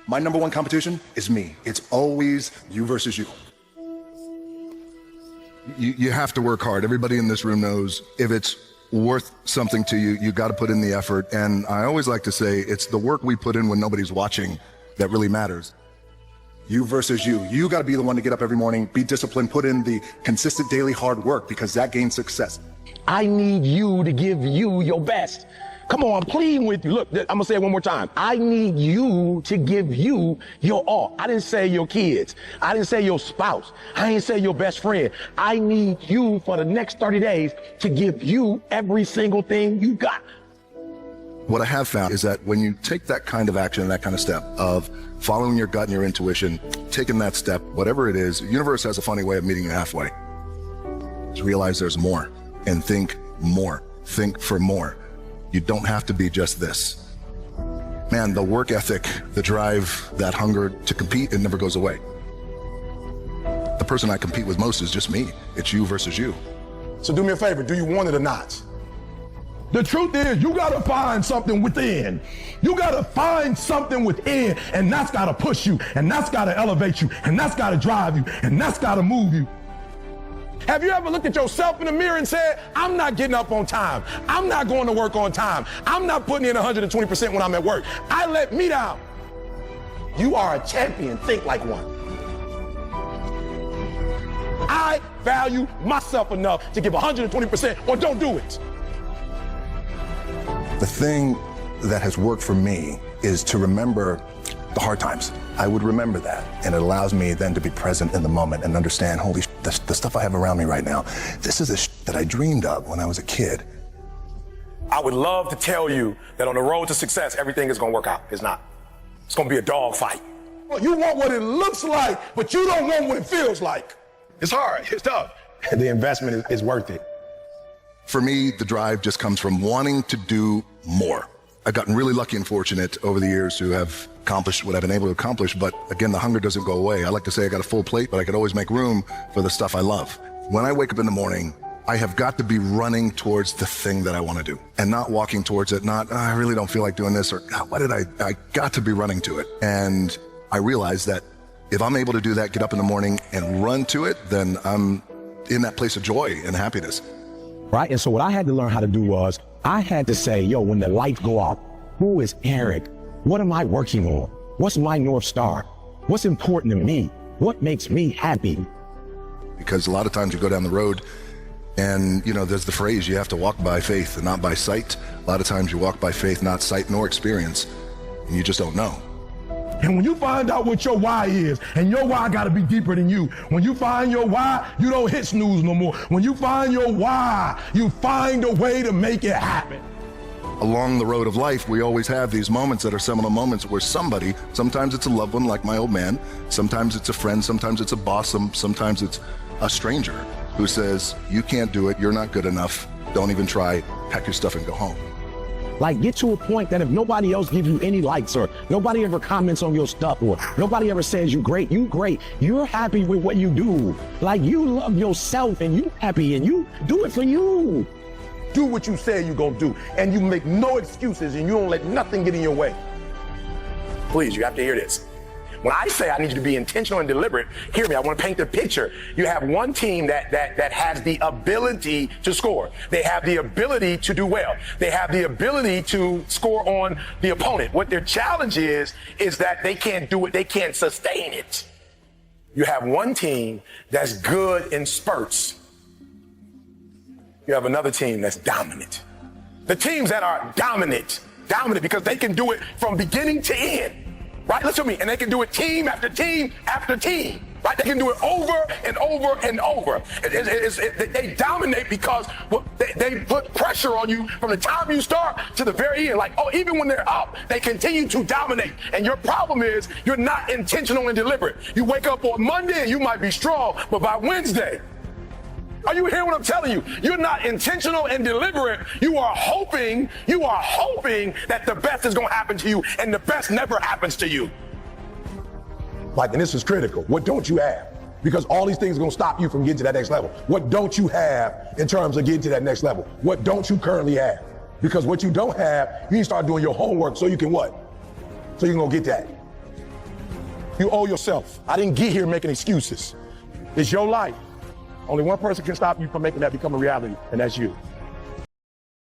My number one competition is me. It's always you versus you. You have to work hard. Everybody in this room knows if it's worth something to you, you got to put in the effort. And I always like to say it's the work we put in when nobody's watching that really matters. You versus you. You got to be the one to get up every morning, be disciplined, put in the consistent daily hard work, because that gains success. I need you to give you your best. Come on, I'm pleading with you. Look, I'm gonna say it one more time. I need you to give you your all. I didn't say your kids. I didn't say your spouse. I didn't say your best friend. I need you for the next 30 days to give you every single thing you got. What I have found is that when you take that kind of action, that kind of step of following your gut and your intuition, taking that step, whatever it is, the universe has a funny way of meeting you halfway. Just realize there's more and think more. Think for more. You don't have to be just this. Man, the work ethic, the drive, that hunger to compete, it never goes away. The person I compete with most is just me. It's you versus you. So do me a favor, do you want it or not? The truth is, you gotta find something within. You gotta find something within, and that's gotta push you, and that's gotta elevate you, and that's gotta drive you, and that's gotta move you. Have you ever looked at yourself in the mirror and said, I'm not getting up on time. I'm not going to work on time. I'm not putting in 120% when I'm at work. I let me down. You are a champion. Think like one. I value myself enough to give 120% or don't do it. The thing that has worked for me is to remember the hard times. I would remember that, and it allows me then to be present in the moment and understand, holy shit, the stuff I have around me right now, this is the shit that I dreamed of when I was a kid. I would love to tell you that on the road to success, everything is going to work out. It's not. It's going to be a dog fight. You want what it looks like, but you don't want what it feels like. It's hard. It's tough. The investment is worth it. For me, the drive just comes from wanting to do more. I've gotten really lucky and fortunate over the years to have accomplished what I've been able to accomplish, but again, the hunger doesn't go away. I like to say I got a full plate, but I could always make room for the stuff I love. When I wake up in the morning, I have got to be running towards the thing that I want to do and not walking towards it, not, I really don't feel like doing this, or what did I got to be running to it. And I realized that if I'm able to do that, get up in the morning and run to it, then I'm in that place of joy and happiness. Right? And so what I had to learn how to do was, I had to say, yo, when the lights go off, who is Eric? What am I working on? What's my North Star? What's important to me? What makes me happy? Because a lot of times you go down the road and, you know, there's the phrase, you have to walk by faith and not by sight. A lot of times you walk by faith, not sight nor experience, and you just don't know. And when you find out what your why is, and your why got to be deeper than you, when you find your why, you don't hit snooze no more. When you find your why, you find a way to make it happen. Along the road of life, we always have these moments that are seminal moments where somebody, sometimes it's a loved one like my old man, sometimes it's a friend, sometimes it's a boss, sometimes it's a stranger who says, you can't do it, you're not good enough, don't even try, pack your stuff and go home. Like, get to a point that if nobody else gives you any likes, or nobody ever comments on your stuff, or nobody ever says you great, you're happy with what you do. Like, you love yourself and you happy and you do it for you. Do what you say you're going to do, and you make no excuses, and you don't let nothing get in your way. Please, you have to hear this. When I say I need you to be intentional and deliberate, hear me, I want to paint the picture. You have one team that has the ability to score. They have the ability to do well. They have the ability to score on the opponent. What their challenge is that they can't do it, they can't sustain it. You have one team that's good in spurts. You have another team that's dominant. The teams that are dominant because they can do it from beginning to end. Right? Listen to me. And they can do it team after team after team. Right? They can do it over and over and over. They dominate because they put pressure on you from the time you start to the very end. Like, oh, even when they're up, they continue to dominate. And your problem is you're not intentional and deliberate. You wake up on Monday and you might be strong, but by Wednesday, are you hearing what I'm telling you? You're not intentional and deliberate. You are hoping that the best is going to happen to you, and the best never happens to you. Like, and this is critical. What don't you have? Because all these things are going to stop you from getting to that next level. What don't you have in terms of getting to that next level? What don't you currently have? Because what you don't have, you need to start doing your homework so you can what? So you can go get that. You owe yourself. I didn't get here making excuses. It's your life. Only one person can stop you from making that become a reality, and that's you.